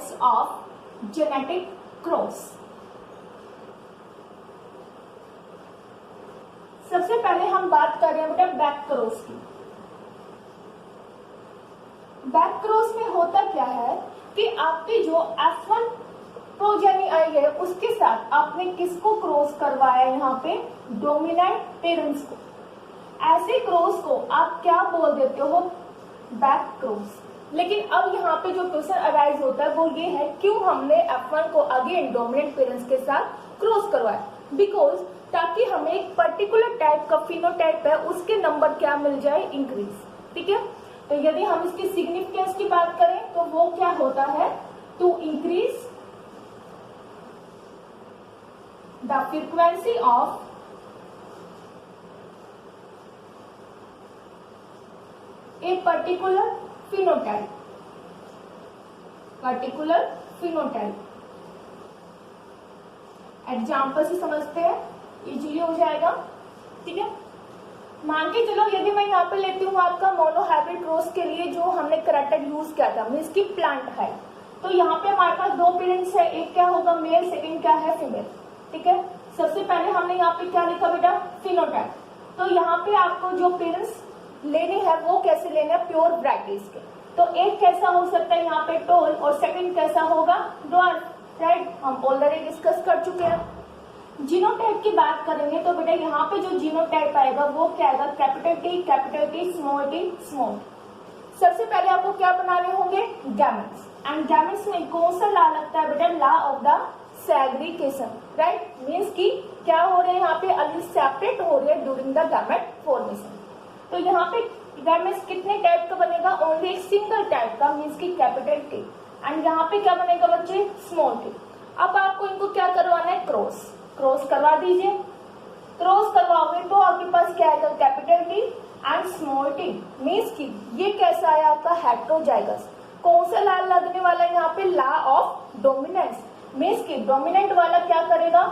Types of genetic cross. सबसे पहले हम बात कर रहे हैं बेटा बैक क्रॉस की। बैक क्रॉस में होता क्या है कि आपकी जो F1 प्रोजेनी आई है उसके साथ आपने किसको क्रॉस करवाया, यहाँ पे डोमिनेंट पेरेंट्स को। ऐसे क्रॉस को आप क्या बोल देते हो, बैक क्रॉस। लेकिन अब यहाँ पे जो क्वेश्चन अराइज होता है वो ये है, क्यों हमने F1 को अगेन डोमिनेंट पेरेंट्स के साथ क्रॉस करवाया? बिकॉज ताकि हमें एक पर्टिकुलर टाइप का फिनोटाइप है उसके नंबर क्या मिल जाए, इंक्रीज। ठीक है, तो यदि हम इसकी सिग्निफिकेंस की बात करें तो वो क्या होता है, to increase the frequency of a particular phenotype. Example से समझते हैं, इजीली हो जाएगा। ठीक है, मान के चलो यदि मैं यहाँ पे लेती हूँ आपका मोनोहाइब्रिड क्रॉस के लिए जो हमने करैक्टर यूज किया था, मीन्स की प्लांट है, तो यहाँ पे हमारे पास दो पेरेंट्स है, एक क्या होगा मेल, सेकंड क्या है फीमेल। ठीक है, सबसे पहले हमने यहाँ पे क्या लिखा बेटा, फिनोटाइप। तो यहाँ पे आपको जो पेरेंट्स लेने हैं वो कैसे लेने हैं, प्योर वैराइटीज के। तो एक कैसा हो सकता है यहाँ पे टोल, और सेकंड कैसा होगा, ड्वार्फ। राइट, हम ऑलरेडी डिस्कस कर चुके हैं। जीनोटाइप की बात करेंगे तो बेटा यहाँ पे जो जीनोटाइप आएगा वो क्या आएगा, capital T, small T, small. सबसे पहले आपको क्या बनाने होंगे, गैमेट्स। एंड गैमेट्स में कौन सा लॉ लगता है बेटा, law of the segregation. Right, means की क्या हो रहे हैं यहाँ पे, अली सेपरेट हो रहे हैं ड्यूरिंग द गैमेट फॉर्मेशन। तो यहाँ पे गैमेट्स कितने टाइप का बनेगा, ओनली एक सिंगल टाइप का, मीन्स की कैपिटल टी। एंड यहाँ पे क्या बनेगा बच्चे, स्मॉल टी। अब आपको इनको क्या करवाना है, क्रॉस करवा दीजिए। क्रॉस करवाओगे तो आपके पास क्या आएगा, capital T and small T. Means की ये कैसा आया आपका, हेटेरोजाइगस। कौन सा लॉ लगने वाला है यहाँ पे, लॉ ऑफ डोमिनेंस। मीन्स की डोमिनेंट वाला क्या करेगा,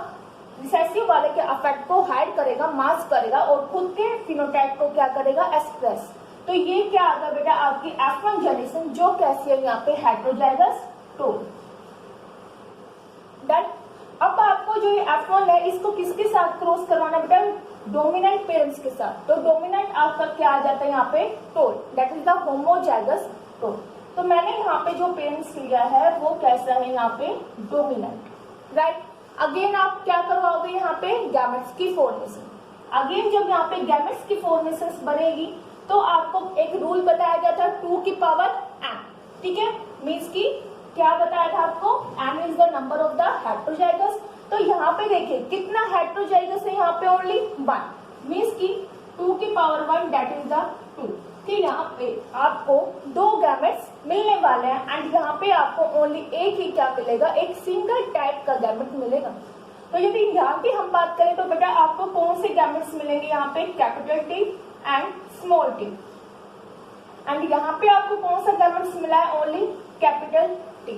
रिसेसिव वाले के अफेक्ट को हाइड करेगा, मास्क करेगा, और खुद के फिनोटाइप को क्या करेगा, एक्सप्रेस। तो ये क्या आ गया बेटा, आपकी F1 जनरेशन जो कैसी है यहाँ पे, हेटेरोजाइगस टू। अब आपको जो ये F1 है इसको किसके साथ क्रॉस करवाना बेटा, डोमिनेंट पेरेंट्स के साथ। तो डोमिनेंट आपका क्या आ जाता है यहाँ पे, toll, that is the homozygous toll. तो मैंने यहाँ पे जो पेरेंट्स लिया है वो कैसा है यहाँ पे, डोमिनेंट। राइट, अगेन आप क्या करवाओगे यहाँ पे, गैमेट्स की फॉर्मेशन। अगेन जब यहाँ पे गैमेट्स की फॉर्मेशन बनेगी तो आपको एक रूल बताया गया था 2 की पावर n। ठीक है, मीन्स की क्या बताया था आपको, n is the number of the heterozygous. तो यहाँ पे देखिए कितना हेटेरोजाइगस है, यहाँ पे ओनली 1, मीन्स की 2 की पावर 1 दैट इज द 2। ठीक, यहाँ पे आपको दो गैमेट्स मिलने वाले हैं एंड यहाँ पे आपको ओनली एक ही क्या मिलेगा, एक सिंगल टाइप का गैमेट मिलेगा। तो यदि यहाँ की हम बात करें तो बेटा आपको कौन से गैमेट्स मिलेंगे, यहाँ पे capital T and small T. And यहाँ पे आपको कौन सा गैमेट्स मिला है, ओनली कैपिटल टी।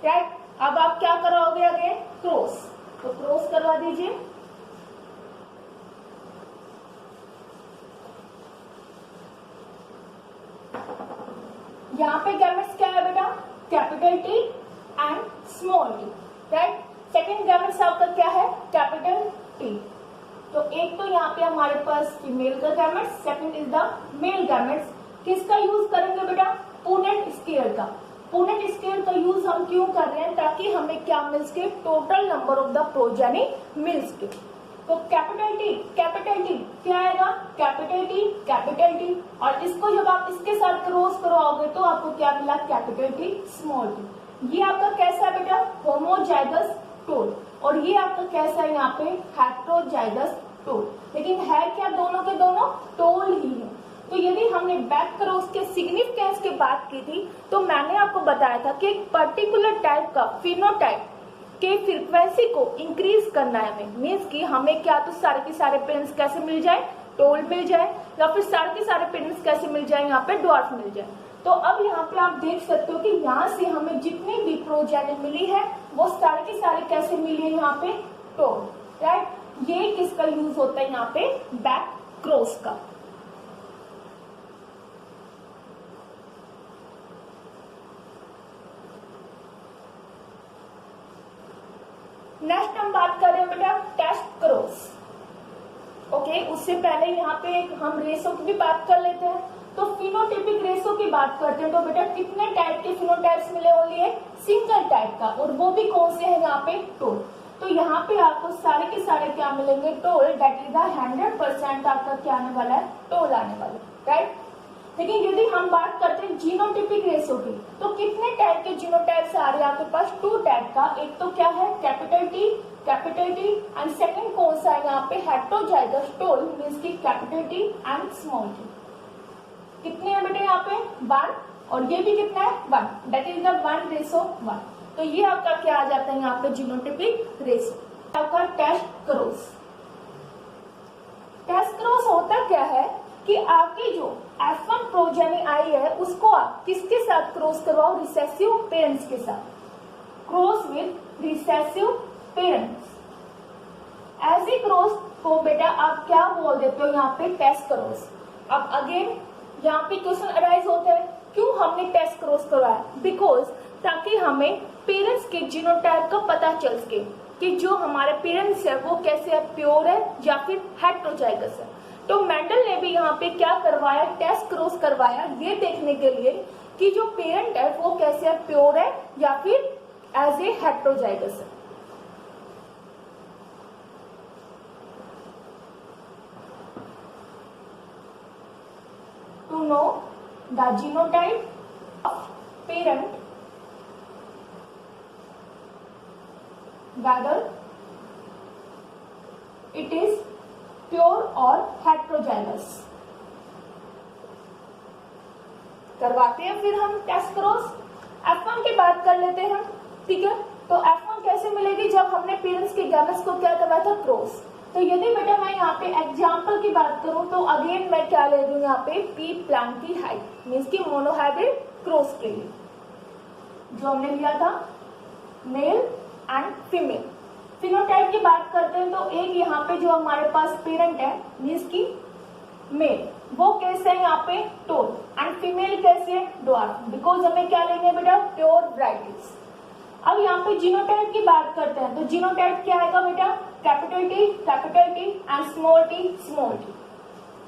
राइट, अब आप क्या कराओगे अगेन, क्रॉस। तो क्रॉस करवा दीजिए। यहाँ पे गैमेट्स क्या है बेटा, capital T and small T. Right, second gametes आपका क्या है, कैपिटल टी। तो एक तो यहाँ पे हमारे पास फीमेल का gametes, second is the male gametes. किसका यूज करेंगे बेटा, पुनेट स्केल का। पुनेट स्केल का यूज हम क्यों कर रहे हैं, ताकि हमें क्या मिल सके, total number of the progeny मिल सके। तो कैपिटल टी क्या आएगा, कैपिटल टी, और इसको जब आप इसके साथ क्रॉस करवाओगे तो आपको क्या मिला, कैपिटल टी स्मॉल टी। ये आपका कैसा है बेटा, होमोजाइगस टोल, और ये आपका कैसा है यहाँ पे, हेटेरोजाइगस टोल। लेकिन है क्या, दोनों के दोनों टोल ही है। तो यदि हमने बैक क्रॉस के सिग्निफिकेंस की बात की थी तो मैंने आपको बताया था कि एक पर्टिकुलर टाइप का फिनोटाइप के फ्रीक्वेंसी को इंक्रीज करना है हमें। मीन्स कि हमें क्या तो सारे के सारे पेरेंट्स कैसे मिल जाए, टोल मिल जाए, या फिर सारे के सारे पेरेंट्स कैसे मिल जाए, यहाँ पे ड्वार्फ मिल जाए। तो अब यहाँ पे आप देख सकते हो कि यहाँ से हमें जितनी भी प्रोजेनी मिली है वो सारे के सारे कैसे मिली है, यहाँ पे टोल। राइट, ये किसका यूज होता है यहाँ पे, बैक क्रॉस का। नेक्स्ट हम बात कर रहे हैं बेटा टेस्ट क्रॉस। ओके, उससे पहले यहाँ पे हम रेशो की भी बात कर लेते हैं। तो फिनोटाइपिक रेशो की बात करते हैं तो बेटा कितने टाइप के फिनोटाइप्स मिले? ओनली एक सिंगल टाइप का, और वो भी कौन से हैं यहाँ पे? टोल। तो यहाँ पे आपको सारे के सारे क्या मिलेंगे? टोल। दैट इज द 100% आपका क्या आने वाला है? टोल आने वाला है, राइट। लेकिन यदि हम बात करते हैं जीनोटाइपिक रेशो की, तो कितने टाइप के जीनोटाइप्स आ रहे हैं आपके पास? 2 टाइप का। एक तो क्या है? कैपिटल टी एंड सेकंड कौन सा है यहाँ पे? हेटेरोजाइगस टोल, मींस की capital T and small T. कितने हैं बेटे यहाँ पे? 1, और ये भी कितना है? 1। That is the 1:1। तो ये आपका क्या आ जाता है यहाँ पे? Genotypic ratio. आपका टेस्ट क्रॉस। टेस्ट क्रॉस होता क्या है कि आपकी जो F1 प्रोजेनी आई है उसको आप किसके साथ क्रॉस करवाओ? रिसेसिव पेरेंट्स के साथ। Cross with recessive parents. ऐसे क्रॉस को बेटा आप क्या बोल देते हो यहाँ पे? Test cross. अब अगेन यहाँ पे क्वेश्चन अराइज होता है, क्यों हमने टेस्ट क्रॉस करवाया? बिकॉज ताकि हमें पेरेंट्स के जीनोटाइप का पता चल सके कि जो हमारे पेरेंट्स है वो कैसे है, प्योर है या फिर हेटेरोजाइगस है। तो मेंडल ने भी यहाँ पे क्या करवाया? टेस्ट क्रॉस करवाया, ये देखने के लिए कि जो पेरेंट है वो कैसे है, प्योर है या फिर एज ए हेटेरोजाइगस है। To know the genotype of parent whether it is pure or heterozygous। करवाते हैं फिर हम टेस्ट क्रॉस। F1 की बात कर लेते हैं, ठीक है। तो F1 कैसे मिलेगी? जब हमने पेरेंट्स के गैमेट्स को क्या करवाया था? क्रॉस। तो यदि बेटा मैं यहाँ पे एग्जाम्पल की बात करूं तो अगेन मैं क्या ले रही हूँ यहाँ पे? पी प्लांट की हाइट, मीन्स की मोनोहाइब्रिड क्रॉस के लिए जो हमने लिया था मेल एंड फीमेल। फिनोटाइप की बात करते हैं तो एक यहाँ पे जो हमारे पास पेरेंट है मीन्स की मेल, वो कैसे है यहाँ पे? टोल। एंड फीमेल कैसे है? ड्वार्फ। बिकॉज हमें क्या लेंगे बेटा? Pure varieties. अब यहाँ पे जीनोटाइप की बात करते हैं तो जीनोटाइप क्या आएगा बेटा? Capital T and small T.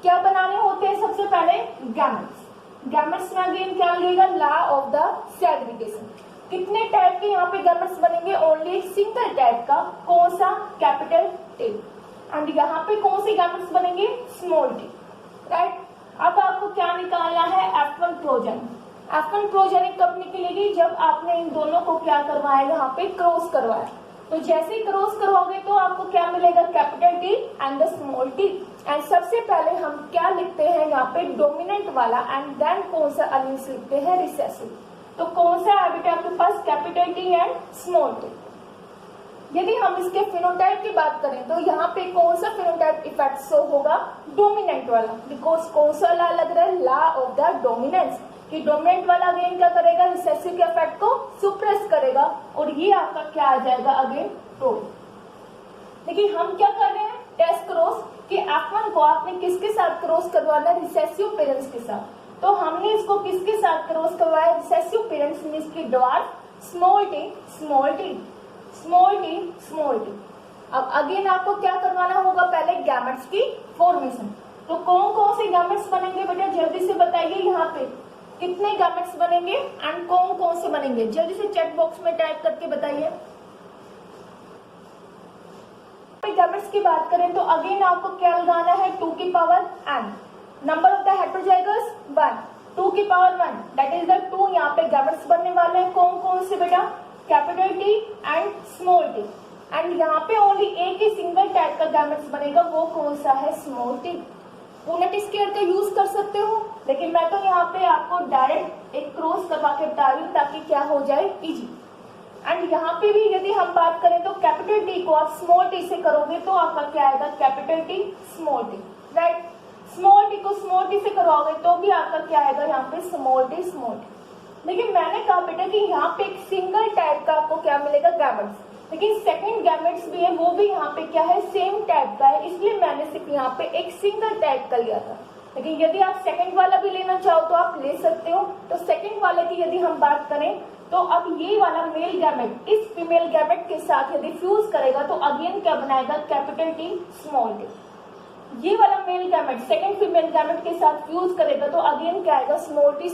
क्या बनाने होते हैं? सबसे पहले गैमेट्स। गैमेट्स में अगेन क्या लगेगा? Law of the segregation. कितने टाइप के यहाँ पे गैमेट्स बनेंगे? ओनली एक सिंगल टाइप का। कौन सा? Capital T. एंड यहाँ पे कौन से गैमेट्स बनेंगे? Small T, right. अब आपको क्या निकालना है? F1 progeny. F1 प्रोजेनी कब निकलेगी? जब आपने इन दोनों को क्या करवाया? यहाँ पे क्रॉस करवाया। तो जैसे ही क्रॉस करवाओगे तो आपको क्या मिलेगा? Capital T and the small T. And सबसे पहले हम क्या लिखते हैं यहाँ पे? डोमिनेंट वाला, एंड देन कौन सा अलियंस लिखते हैं? रिसेसिव। तो कौन सा है बेटा आपके पास? Capital T and small T. यदि हम इसके फिनोटाइप की बात करें तो यहाँ पे कौन सा फिनोटाइप इफेक्ट शो होगा? डोमिनेंट वाला। बिकॉज कौन सा लॉ लग रहा है? Law of the dominance. कि डोमिनेंट वाला अगेन क्या करेगा? रिसेसिव के इफेक्ट को सुप्रेस करेगा, और ये आपका क्या आ जाएगा? Again tall. लेकिन हम क्या कर रहे हैं? Test cross. कि F1 को आपने किसके साथ क्रॉस करवाना है? रिसेसिव पेरेंट्स के साथ। तो हमने इसको किसके साथ क्रॉस करवाया? रिसेसिव पेरेंट्स मींस की ड्वार्फ, स्मॉल टी। अब अगेन आपको क्या करवाना होगा? पहले गैमेट्स की फॉर्मेशन। तो कौन कौन से गैमेट्स बनेंगे बेटा? जल्दी से बताइए यहाँ पे कितने गैमेट्स बनेंगे एंड कौन कौन से बनेंगे? जल्दी से चैट बॉक्स में टाइप करके बताइए। गैमेट्स की बात करें तो अगेन आपको क्या लगाना है? 2 की power n। Number of the heterozygous 1, 2 की पावर 1, दैट इज द 2 यहाँ पे गैमेट्स बनने वाले हैं। कौन कौन से बेटा? Capital T and small T. And यहाँ पे ओनली एक ही सिंगल टाइप का गैमेट्स बनेगा, वो कौन सा है? Small T. पुनेट स्केयर का यूज कर सकते हो, लेकिन मैं तो यहाँ पे आपको डायरेक्ट एक क्रॉस करवा के बता रही हूँ ताकि क्या हो जाए? इजी। एंड यहाँ पे भी यदि हम बात करें तो कैपिटल टी को आप स्मॉल टी से करोगे तो आपका क्या आएगा? Capital T small T, right. Small T को स्मॉल टी से करवाओगे तो भी आपका क्या आएगा? यहाँ पे स्मॉल टी। लेकिन मैंने कहा बेटा कि यहाँ पे एक सिंगल टाइप का आपको क्या मिलेगा? गैमेट्स। लेकिन सेकंड गैमेट्स भी है, वो भी यहाँ पे क्या है? सेम टाइप का है, इसलिए मैंने सिर्फ यहाँ पे एक सिंगल टाइप का लिया था। लेकिन यदि आप सेकंड वाला भी लेना चाहो तो आप ले सकते हो। तो सेकंड वाले की यदि हम बात करें तो अब ये वाला मेल गैमेट इस फीमेल गैमेट के साथ यदि फ्यूज करेगा तो अगेन क्या बनाएगा, कैपिटल टी स्मॉल टी। ये वाला male gamete second female gamete के साथ फ्यूज करेगा तो अगेन क्या आएगा, small T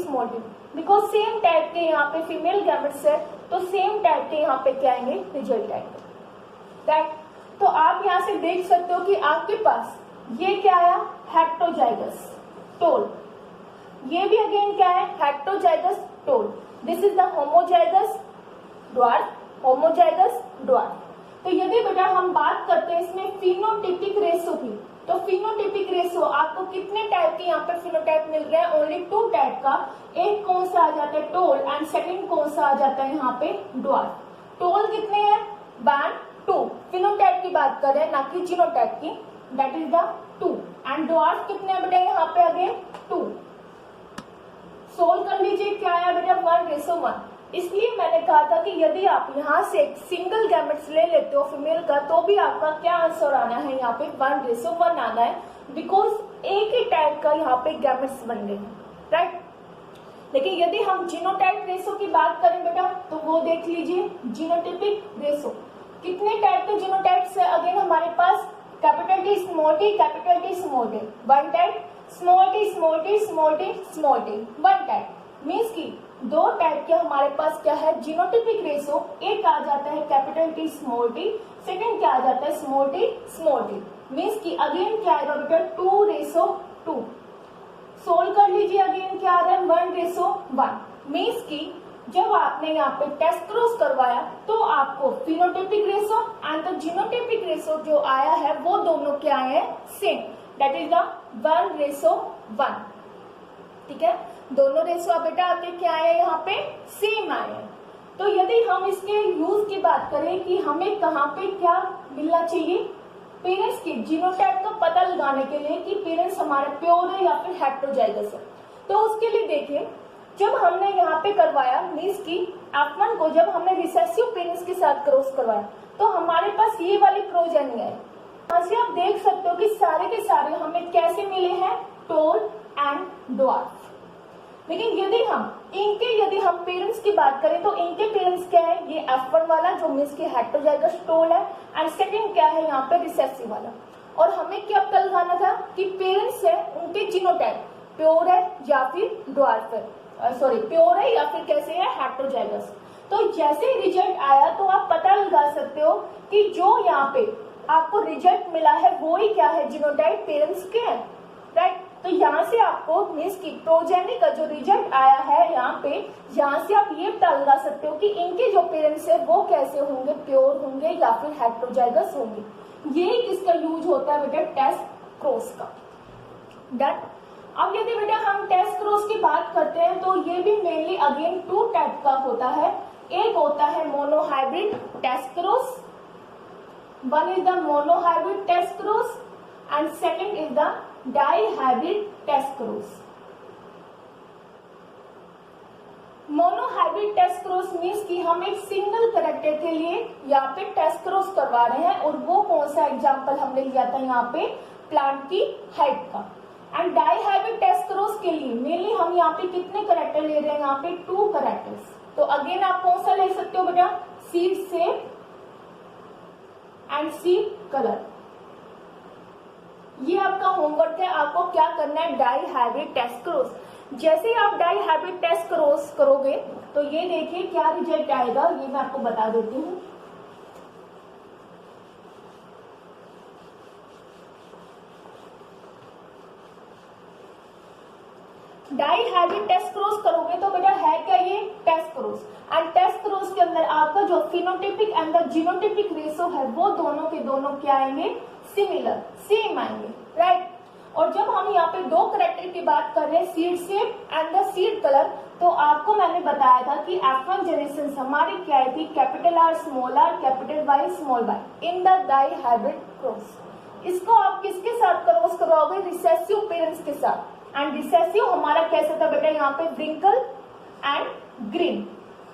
because same type के यहाँ पे फीमेल गैमेट्स है तो सेम टाइप के यहाँ पे क्या आएंगे, रिजल्ट आएंगे, राइट। तो आप यहाँ से देख सकते हो कि आपके पास ये क्या आया, हेक्टोजाइगस टोल, ये भी अगेन क्या है, heterozygous tall. This is the homozygous dwarf, homozygous dwarf. तो यदि बेटा हम बात करते हैं इसमें फिनोटिपिक रेशो की, तो फिनोटिपिक रेशो आपको कितने टाइप के यहाँ पे फिनोटाइप मिल रहे हैं, ओनली 2 टाइप का। एक कौन सा आ जाता है, टोल, एंड सेकंड कौन सा आ जाता है यहाँ पे, ड्वार्फ। टोल कितने हैं, 1 2, फिनोटाइप की बात कर रहे हैं ना कि जीनोटाइप की, that is the 2, and dwarf कितने हैं बेटा यहाँ पे अगेन 2। सोल्व कर लीजिए क्या आया बेटा, 1:1। इसलिए मैंने कहा था कि यदि आप यहाँ से एक सिंगल गैमेट्स ले लेते हो फीमेल का तो भी आपका क्या आंसर आना है, यहाँ पे 1:1 आना है, बिकॉज एक ही टाइप का यहाँ पे गैमेट्स बन गए हैं, राइट। लेकिन यदि हम जीनोटाइप रेशो की बात करें बेटा तो वो देख लीजिए, जीनोटिपिक रेशो कितने टाइप के जीनोटाइप्स है, अगेन हमारे पास capital T small T, capital T small T, 1 type, small T small T small T small T, 1 type. Means की 2 टाइप के हमारे पास क्या है, जीनोटिपिक रेशो। एक आ जाता है capital T small T, second क्या आ जाता है, स्मॉल टी। मीन्स की अगेन क्या आएगा बेटा, 2:2। सोल्व कर लीजिए, अगेन क्या आ रहा है, 1:1। मीन्स की जब आपने यहाँ पे टेस्ट क्रॉस करवाया तो आपको phenotypic ratio and the genotypic ratio जो आया है वो दोनों क्या आए हैं, सेम, दैट इज द 1:1। ठीक है, दोनों रेशो बेटा आपके क्या आए, यहाँ पे सेम आए हैं। तो यदि हम इसके यूज की बात करें कि हमें कहाँ पे क्या मिलना चाहिए, पेरेंट्स की जीनोटाइप का पता लगाने के लिए कि पेरेंट्स हमारे प्योर है या फिर हेट्रोजाइगस है, तो उसके लिए देखिए जब हमने यहाँ पे करवाया मीन्स की F1 को जब हमने रिसेसिव पेरेंट्स के साथ क्रॉस करवाया तो हमारे पास ये वाली प्रोजेनी है। यहाँ से आप देख सकते हो कि सारे के सारे हमें कैसे मिले हैं, टोल एंड ड्वार्फ। लेकिन यदि हम पेरेंट्स की बात करें तो इनके पेरेंट्स क्या है, ये F1 वाला जो मीन्स की हेट्रोजाइगस टोल है, एंड सेकंड क्या है यहाँ पे रिसेसिव वाला। और हमें क्या पता लगाना था कि पेरेंट्स है उनके जीनोटाइप प्योर है या फिर ड्वार्फ है, प्योर है या फिर कैसे है, हेट्रोजाइगस। तो जैसे ही रिजल्ट आया तो आप पता लगा सकते हो कि जो यहाँ पे आपको रिजल्ट मिला है वो ही क्या है, जीनोटाइप पेरेंट्स के हैं, राइट। तो यहाँ से आपको मीन्स की प्रोजेनी का जो रिजल्ट आया है यहाँ पे, यहाँ से आप ये पता लगा सकते हो कि इनके जो पेरेंट्स है वो कैसे होंगे, प्योर होंगे या फिर हेट्रोजाइगस होंगे। ये किसका यूज होता है बेटा, टेस्ट क्रॉस का। डन। अब यदि बेटा हम टेस्ट क्रॉस की बात करते हैं तो ये भी मेनली अगेन 2 टाइप का होता है। एक होता है monohybrid test cross, one is the monohybrid test cross and second is the dihybrid test cross. Monohybrid test cross means कि हम एक सिंगल कैरेक्टर के लिए यहाँ पे टेस्ट क्रॉस करवा रहे हैं, और वो कौन सा एग्जाम्पल हमने लिया था यहाँ पे, प्लांट की हाइट का। एंड डाइहाइब्रिड टेस्ट क्रॉस के लिए मेनली हम यहाँ पे कितने कैरेक्टर ले रहे हैं, यहाँ पे 2 कैरेक्टर्स। तो अगेन आप कौन सा ले सकते हो बेटा, seed shape and seed colour. ये आपका होमवर्क है, आपको क्या करना है, डाइहाइब्रिड टेस्ट क्रॉस। जैसे ही आप डाइहाइब्रिड टेस्ट क्रॉस करोगे तो ये देखिए क्या रिजल्ट आएगा, ये मैं आपको बता देती हूँ। डाइहाइब्रिड टेस्ट क्रॉस करोगे तो बेटा है क्या, ये test cross. And test cross के अंदर आपका जो phenotypic and the genotypic ratio है वो दोनों के दोनों क्या आएंगे, सिमिलर, सेम आएंगे, राइट। और जब हम यहाँ पे 2 कैरेक्टर की बात कर रहे हैं, seed shape and the seed colour, तो आपको मैंने बताया था कि F1 जनरेशन हमारी क्या आई थी, capital R small r capital Y small y in the dihybrid cross. इसको आप किसके साथ क्रॉस करवाओगे, रिसेसिव पेरेंट्स के साथ। एंड रिसेसिव हमारा कैसे था बेटा, यहाँ पे wrinkle and green,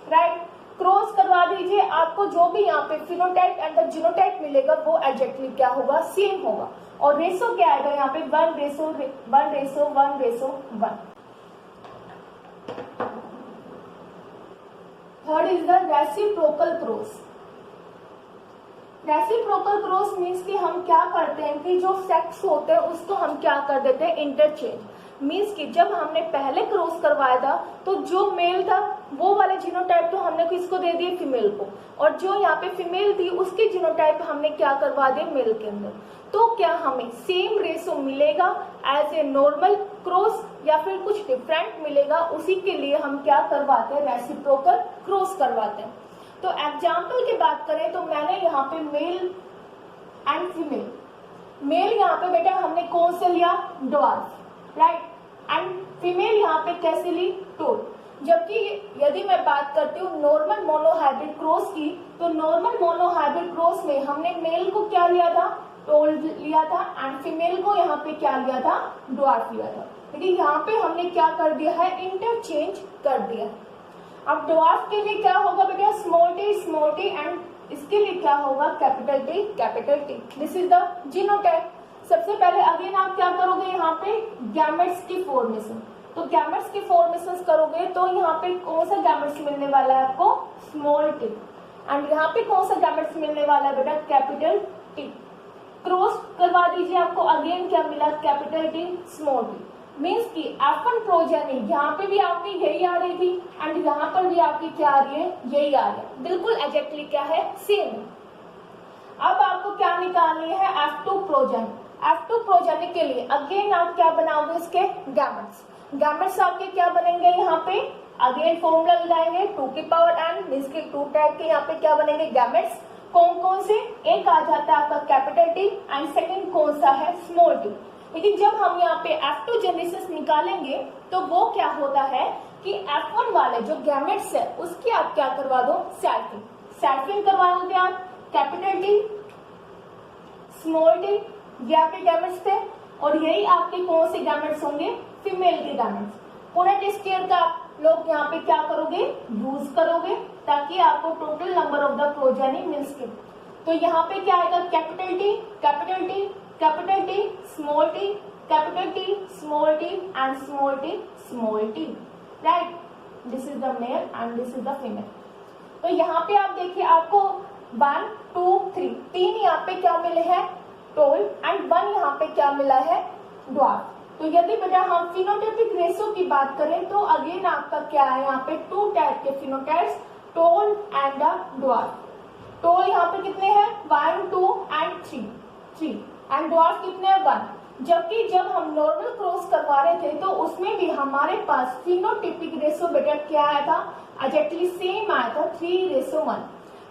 right. Cross करवा दीजिए, आपको जो भी यहाँ पे फिनोटाइप एंड द जीनोटाइप मिलेगा वो एग्जैक्टली क्या होगा, सेम होगा। और रेशो क्या आएगा यहाँ पे, 1:1:1:1। Third is the reciprocal cross. Reciprocal cross means कि हम क्या करते हैं कि जो सेक्स होते हैं उसको हम क्या कर देते हैं, इंटरचेंज। मीन्स कि जब हमने पहले क्रॉस करवाया था तो जो मेल था वो वाले जीनोटाइप तो हमने किसको दे दिए, फीमेल को, और जो यहाँ पे फीमेल थी उसके जीनोटाइप हमने क्या करवा दिए, मेल के अंदर। तो क्या हमें सेम रेशो मिलेगा एज ए नॉर्मल क्रॉस या फिर कुछ डिफरेंट मिलेगा, उसी के लिए हम क्या करवाते हैं, रेसिप्रोकल क्रॉस करवाते हैं। तो एग्जाम्पल की बात करें तो मैंने यहाँ पे मेल एंड फीमेल, मेल यहाँ पे बेटा हमने कौन से लिया, ड्वार्फ, राइट, एंड फीमेल यहाँ पे कैसे ली, टोल। जबकि यदि मैं बात करती हूँ नॉर्मल मोनोहाइब्रिड क्रॉस की, तो नॉर्मल मोनोहाइब्रिड क्रॉस में हमने मेल को क्या लिया था, टोल लिया था, एंड फीमेल को यहाँ पे क्या लिया था, ड्वार्फ लिया था। लेकिन यहाँ पे हमने क्या कर दिया है, इंटरचेंज कर दिया। अब ड्वार्फ के लिए क्या होगा बेटा, स्मॉल टी, एंड इसके लिए क्या होगा, capital T. This is the genotype. सबसे पहले अगेन आप क्या करोगे, यहाँ पे गैमेट्स की फॉर्मेशन, तो गैमेट्स की फॉर्मेशन करोगे तो यहाँ पे कौन सा गैमेट्स मिलने वाला है आपको, स्मॉल टी, एंड यहाँ पे कौन सा गैमेट्स मिलने वाला है बेटा, कैपिटल टी। क्रॉस करवा दीजिए, आपको अगेन क्या मिला, capital T, small T. Means की F1 प्रोजेनी यहाँ पे भी आपकी यही आ रही थी एंड यहाँ पर भी आपकी क्या आ रही है, यही आ रही है, बिल्कुल एग्जैक्टली क्या है, सेम। अब आपको क्या निकालनी है, F2 प्रोजेनी। F2 प्रोजेनी के लिए अगेन आप क्या बनाओगे, इसके गैमेट्स। गैमेट्स आपके क्या बनेंगे, यहाँ पे अगेन फॉर्मूला लगाएंगे 2 की पावर n, मीन्स के 2 टाइप के यहाँ पे क्या बनेंगे, गैमेट्स। कौन कौन से, एक आ जाता है आपका कैपिटल टी एंड सेकेंड कौन सा है, स्मॉल टी। लेकिन जब हम यहाँ पे F2 जेनेसिस निकालेंगे तो वो क्या होता है कि F1 वाले जो गैमेट्स है उसकी आप क्या करवा दो, सैल्फिंग करवा दोगे आप, कैपिटल टी, स्मॉल टी, ये आपके गैमेट्स थे, और यही आपके कौन से गैमेट्स होंगे, फीमेल के गैमेट्स। पुनेट स्क्वायर का आप लोग यहाँ पे क्या करोगे, यूज करोगे, ताकि आपको total number of the progeny मिल सके। तो यहाँ पे क्या आएगा, capital T, capital T, capital T, small T, capital T, small T, and small T, right. This is the male and this is the female. तो यहाँ पे आप देखिए, आपको 1 2 3 तीन यहाँ पे क्या मिले हैं, टोल, एंड 1 यहाँ पे क्या मिला है, ड्वार्फ। तो यदि बेटा हम फिनोटाइपिक रेशो की बात करें तो अगेन आपका क्या है, यहाँ पे 2 टाइप के phenotypes, toll and dwarf. Toll यहाँ पे कितने हैं, 1 2 एंड 3 एंड ड्वार्फ कितने हैं, 1। जबकि जब हम नॉर्मल क्रॉस करवा रहे थे तो उसमें भी हमारे पास फिनोटाइपिक रेशो बेटा क्या आया था, एग्जैक्टली सेम आया था, 3:1।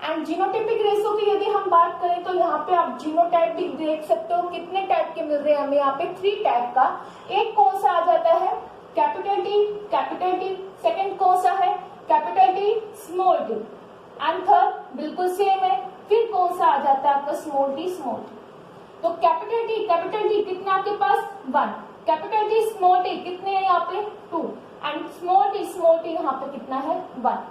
एंड जीनोटाइपिक रेशो की यदि हम बात करें तो यहाँ पे आप जीनोटाइप भी देख सकते हो, कितने टाइप के मिल रहे हैं हमें, यहाँ पे 3 टाइप का। एक कौन सा आ जाता है, कैपिटल टी, सेकंड कौन सा है, capital T, small T, and third बिल्कुल सेम है, फिर कौन सा आ जाता है आपका, स्मॉल टी। तो कैपिटल टी कितना आपके पास, 1, कैपिटल टी स्मॉल टी कितने हैं यहाँ पे, 2, एंड स्मॉल टी यहाँ पे कितना है, 1।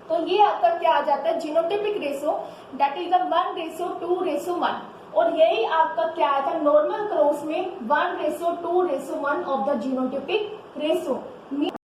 तो ये आपका क्या आ जाता है, genotypic ratio, that is the 1:2:1। और यही आपका क्या आया था नॉर्मल क्रॉस में, 1:2:1 ऑफ द जीनोटाइपिक रेशो।